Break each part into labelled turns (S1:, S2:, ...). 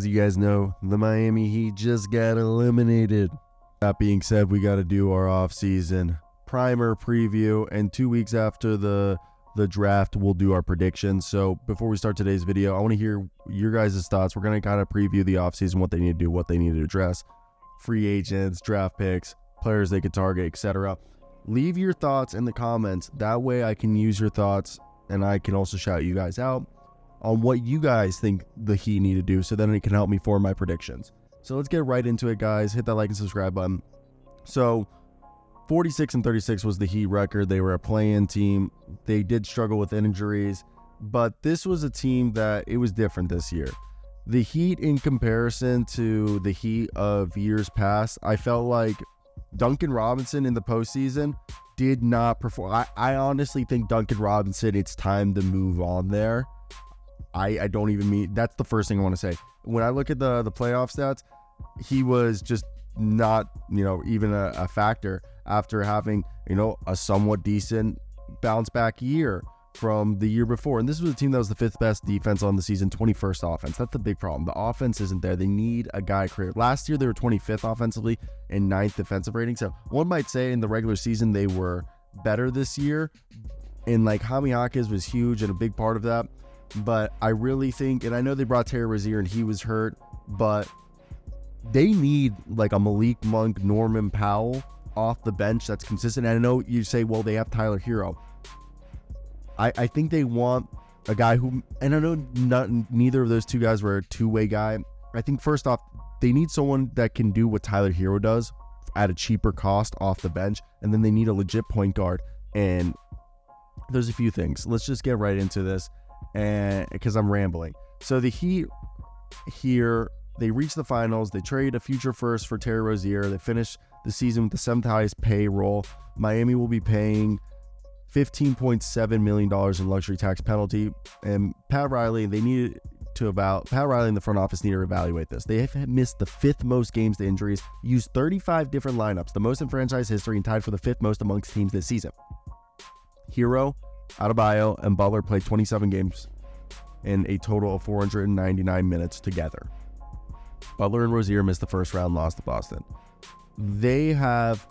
S1: As you guys know, the Miami Heat just got eliminated. That being said, we got to do our off-season primer preview, and 2 weeks after the draft, we'll do our predictions. So before we start today's video, I want to hear your guys' thoughts. We're going to kind of preview the offseason, what they need to do, what they need to address, free agents, draft picks, players they could target, etc. Leave your thoughts in the comments. That way I can use your thoughts, and I can also shout you guys out on what you guys think the Heat need to do, so then it can help me form my predictions. So let's get right into it, guys. Hit that like and subscribe button. So 46-36 was the Heat record. They were a play-in team. They did struggle with injuries, but this was a team that it was different this year. The Heat, in comparison to the Heat of years past, I felt like Duncan Robinson in the postseason did not perform. I honestly think Duncan Robinson, it's time to move on there. I don't even mean, that's the first thing I want to say. When I look at the playoff stats, he was just not, even a factor after having, a somewhat decent bounce back year from the year before. And this was a team that was the 5th best defense on the season, 21st offense. That's the big problem. The offense isn't there. They need a guy career. Last year, they were 25th offensively and 9th defensive rating. So one might say in the regular season, they were better this year. And Jaime Jaquez was huge and a big part of that. But I really think, and I know they brought Terry Rozier and he was hurt, but they need a Malik Monk, Norman Powell off the bench that's consistent. And I know you say, well, they have Tyler Hero. I think they want a guy who, and I know neither of those two guys were a two-way guy. I think first off, they need someone that can do what Tyler Hero does at a cheaper cost off the bench. And then they need a legit point guard. And there's a few things. Let's just get right into this. And because I'm rambling. So the Heat here, they reached the finals. They trade a future first for Terry Rozier. They finished the season with the 7th highest payroll. Miami will be paying $15.7 million in luxury tax penalty. And Pat Riley and the front office need to evaluate this. They have missed the 5th most games to injuries, used 35 different lineups, the most in franchise history, and tied for the 5th most amongst teams this season. Hero, Adebayo, and Butler played 27 games in a total of 499 minutes together. Butler and Rozier missed the first round, lost to Boston. They have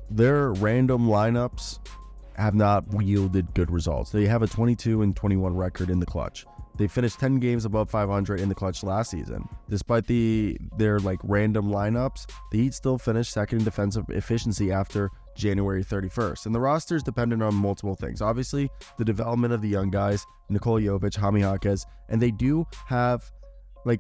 S1: their random lineups have not yielded good results. They have a 22-21 record in the clutch. They finished 10 games above 500 in the clutch last season. Despite their random lineups, the Heat still finished second in defensive efficiency after January 31st. And the roster is dependent on multiple things. Obviously, the development of the young guys, Nikola Jovic, Jaime Jaquez, and they do have,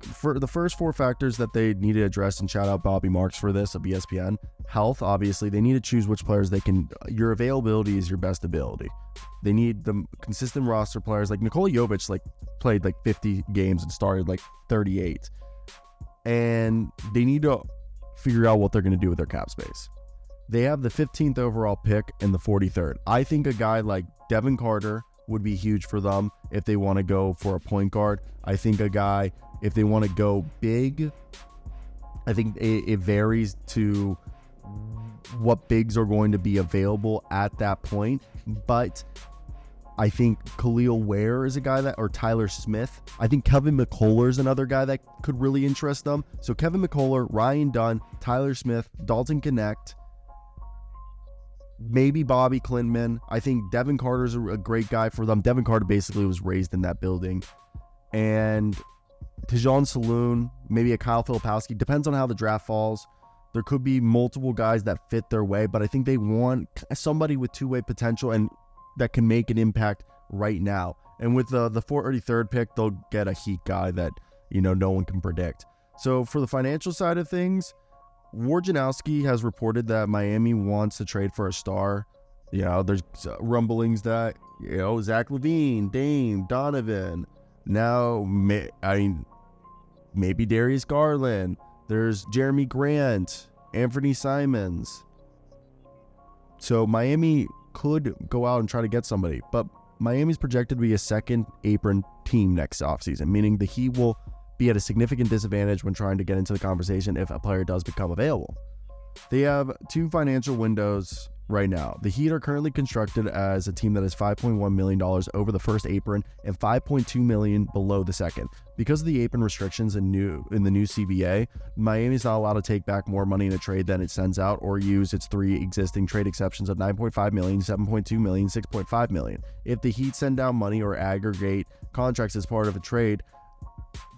S1: for the first 4 factors that they need to address, and shout out Bobby Marks for this of ESPN. Health, obviously, they need to choose which players they can, your availability is your best ability. They need the consistent roster players. Nikola Jovic played 50 games and started 38. And they need to figure out what they're going to do with their cap space. They have the 15th overall pick and the 43rd. I think a guy like Devin Carter would be huge for them if they want to go for a point guard. I think a guy, if they want to go big, I think it varies to what bigs are going to be available at that point. But I think Khalil Ware is a guy or Tyler Smith. I think Kevin McCullough is another guy that could really interest them. So Kevin McCullough, Ryan Dunn, Tyler Smith, Dalton Connect, maybe Bobby Klintman. I think Devin Carter's a great guy for them. Devin Carter basically was raised in that building. And Tejon Saloon, maybe a Kyle Filipowski. Depends on how the draft falls. There could be multiple guys that fit their way, but I think they want somebody with two-way potential and that can make an impact right now. And with the 43rd pick, they'll get a Heat guy that, no one can predict. So for the financial side of things, Wojnarowski has reported that Miami wants to trade for a star. There's rumblings that, Zach LaVine, Dame, Donovan. Now, maybe Darius Garland. There's Jeremy Grant, Anthony Simons. So Miami could go out and try to get somebody. But Miami's projected to be a second apron team next offseason, meaning the Heat will be at a significant disadvantage when trying to get into the conversation if a player does become available. They have 2 financial windows right now. The Heat are currently constructed as a team that is $5.1 million over the first apron and $5.2 million below the second. Because of the apron restrictions in the new CBA, Miami's not allowed to take back more money in a trade than it sends out or use its 3 existing trade exceptions of $9.5 million, $7.2 million, $6.5 million. If the Heat send down money or aggregate contracts as part of a trade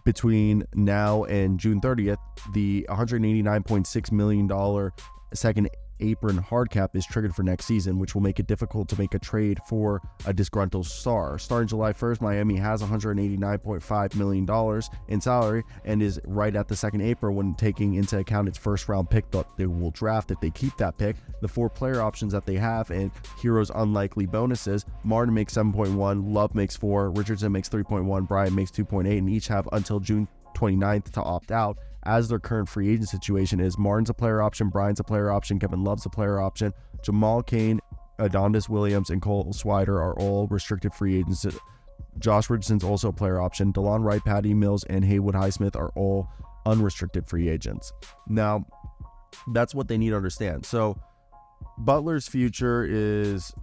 S1: between now and June 30th, the $189.6 million second apron hard cap is triggered for next season, which will make it difficult to make a trade for a disgruntled star. Starting July 1st, Miami has $189.5 million in salary and is right at the second apron when taking into account its first round pick that they will draft if they keep that pick, the 4 player options that they have, and Hero's unlikely bonuses. Martin makes 7.1, Love makes 4, Richardson makes 3.1, Bryant makes 2.8, and each have until June 29th to opt out, as their current free agent situation is. Martin's a player option, Bryant's a player option, Kevin Love's a player option, Jamal Cain, Adontis Williams, and Cole Swider are all restricted free agents. Josh Richardson's also a player option. DeLon Wright, Patty Mills, and Haywood Highsmith are all unrestricted free agents. Now, that's what they need to understand. So Butler's future is,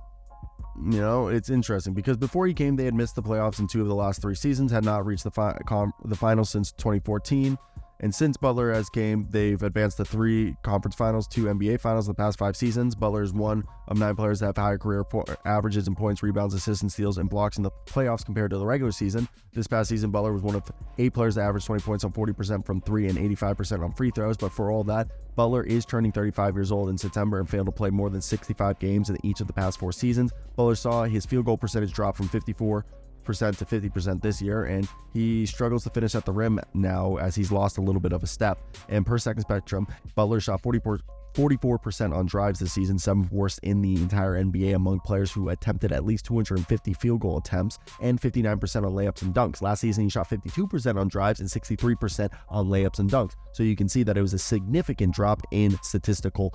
S1: it's interesting because before he came, they had missed the playoffs in 2 of the last 3 seasons, had not reached the finals since 2014. And since Butler has came, they've advanced to 3 conference finals, 2 NBA finals in the past 5 seasons. Butler is one of 9 players that have higher career averages in points, rebounds, assists, and steals, and blocks in the playoffs compared to the regular season. This past season, Butler was one of 8 players that averaged 20 points on 40% from 3 and 85% on free throws. But for all that, Butler is turning 35 years old in September and failed to play more than 65 games in each of the past 4 seasons. Butler saw his field goal percentage drop from 54% to 50% this year, and he struggles to finish at the rim now as he's lost a little bit of a step. And per Second Spectrum, Butler shot 44% on drives this season, 7th worst in the entire NBA among players who attempted at least 250 field goal attempts, and 59% on layups and dunks. Last season, he shot 52% on drives and 63% on layups and dunks. So you can see that it was a significant drop in statistical,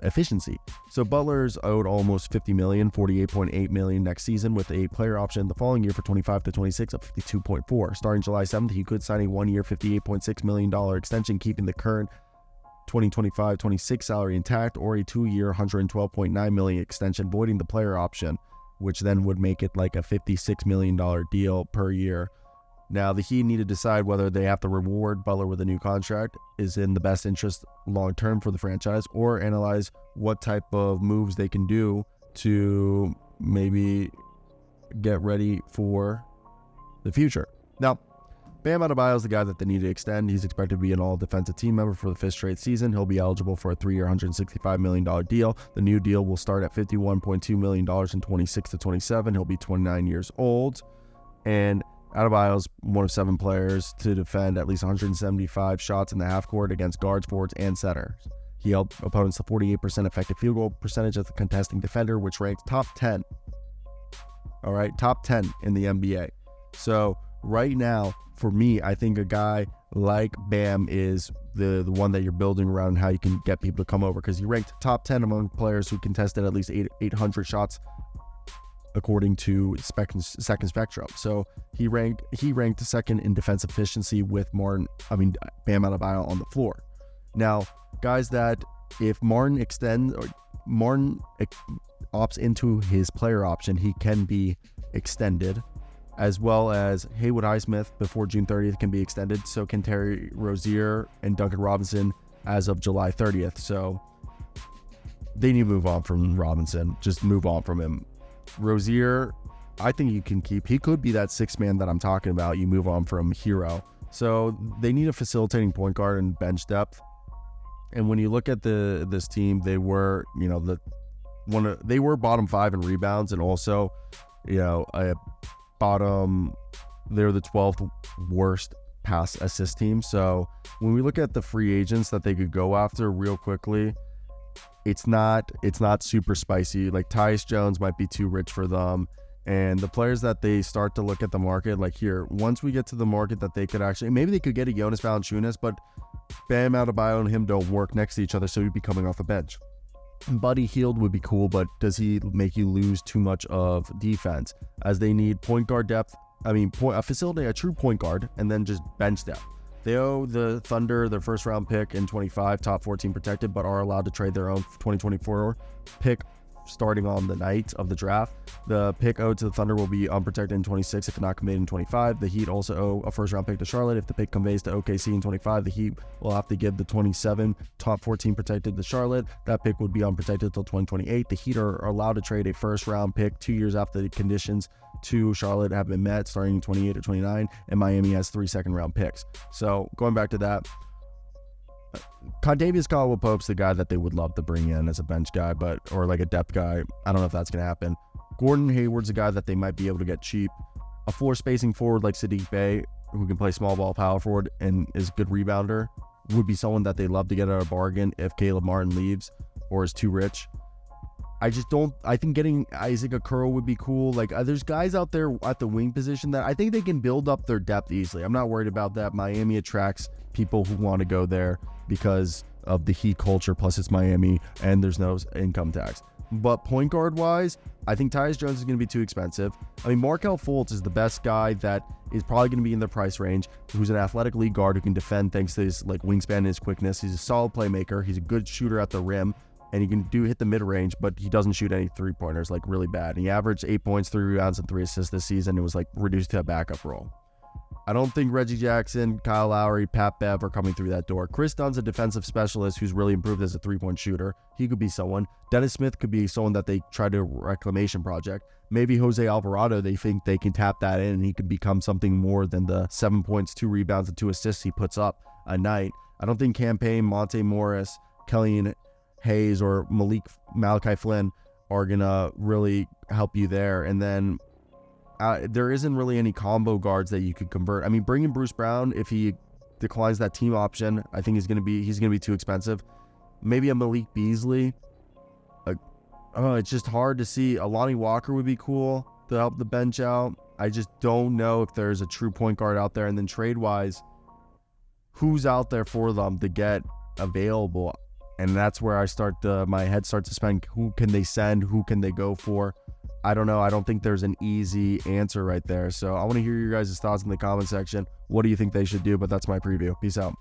S1: efficiency. So Butler's owed almost $50 million, $48.8 million next season, with a player option the following year for 25 to 26 of $52.4. Starting July 7th, he could sign a 1-year, $58.6 million extension, keeping the current 2025-26 salary intact, or a 2-year, $112.9 million extension, voiding the player option, which then would make it like a $56 million deal per year. Now, the Heat need to decide whether they have to reward Butler with a new contract is in the best interest long-term for the franchise, or analyze what type of moves they can do to maybe get ready for the future. Now, Bam Adebayo is the guy that they need to extend. He's expected to be an all-defensive team member for the 5th straight season. He'll be eligible for a 3-year, $165 million deal. The new deal will start at $51.2 million in 26 to 27. He'll be 29 years old. And Adebayo is one of 7 players to defend at least 175 shots in the half court against guards, forwards, and centers. He held opponents to 48% effective field goal percentage as a contesting defender, which ranks top 10. All right, top 10 in the NBA. So right now, for me, I think a guy like Bam is the one that you're building around and how you can get people to come over, because he ranked top 10 among players who contested at least 800 shots according to Second Spectrum. So he ranked second in defensive efficiency with Bam Adebayo on the floor. Now, guys that if Martin opts into his player option, he can be extended, as well as Haywood Highsmith before June 30th can be extended. So can Terry Rozier and Duncan Robinson as of July 30th. So they need to move on from Robinson. Just move on from him. Rozier, I think you can keep. He could be that 6th man that I'm talking about. You move on from Hero. So they need a facilitating point guard and bench depth. And when you look at this team, they were, they were bottom 5 in rebounds, and also, they're the 12th worst pass assist team. So when we look at the free agents that they could go after real quickly, it's not super spicy. Like Tyus Jones might be too rich for them. And the players that they start to look at the market, like here, once we get to the market that they could actually, maybe they could get a Jonas Valanciunas, but Bam Adebayo and him don't work next to each other, so he'd be coming off the bench. Buddy Hield would be cool, but does he make you lose too much of defense? As they need point guard depth, a true point guard, and then just bench depth. They owe the Thunder their first round pick in 25, top 14 protected, but are allowed to trade their own 2024 pick starting on the night of the draft. The pick owed to the Thunder will be unprotected in 26 if not conveyed in 25. The Heat also owe a first round pick to Charlotte. If the pick conveys to OKC in 25, the Heat will have to give the 27 top 14 protected to Charlotte. That pick would be unprotected until 2028. The Heat are allowed to trade a first round pick 2 years after the conditions to Charlotte have been met, starting in 28 or 29, and Miami has 3 second round picks. So going back to that, Contavious Caldwell-Pope's the guy that they would love to bring in as a bench guy, or like a depth guy. I don't know if that's going to happen. Gordon Hayward's a guy that they might be able to get cheap. A floor spacing forward like Sadiq Bey, who can play small ball power forward and is a good rebounder, would be someone that they love to get at a bargain if Caleb Martin leaves or is too rich. I think getting Isaac Okoro would be cool. Like, there's guys out there at the wing position that I think they can build up their depth easily. I'm not worried about that. Miami attracts people who want to go there because of the Heat culture, plus it's Miami and there's no income tax. But point guard wise, I think Tyus Jones is going to be too expensive. I mean, Markelle Fultz is the best guy that is probably going to be in the price range, who's an athletic league guard who can defend thanks to his like wingspan and his quickness. He's a solid playmaker. He's a good shooter at the rim, and he can hit the mid-range, but he doesn't shoot any three-pointers, like really bad. And he averaged 8 points, 3 rebounds, and 3 assists this season. It was like reduced to a backup role. I don't think Reggie Jackson, Kyle Lowry, Pat Bev are coming through that door. Chris Dunn's a defensive specialist who's really improved as a three-point shooter. He could be someone. Dennis Smith could be someone that they try to reclamation project. Maybe Jose Alvarado, they think they can tap that in and he could become something more than the 7 points, 2 rebounds, and 2 assists he puts up a night. I don't think Campaign, Monte Morris, Kelly Hayes, or Malachi Flynn are going to really help you there. And then there isn't really any combo guards that you could convert. I mean, bring in Bruce Brown if he declines that team option. I think he's gonna be too expensive. Maybe a Malik Beasley. It's just hard to see. Alani Walker would be cool to help the bench out. I just don't know if there's a true point guard out there. And then trade wise, who's out there for them to get available? And that's where my head starts to spin. Who can they send? Who can they go for? I don't know. I don't think there's an easy answer right there. So I want to hear your guys' thoughts in the comment section. What do you think they should do? But that's my preview. Peace out.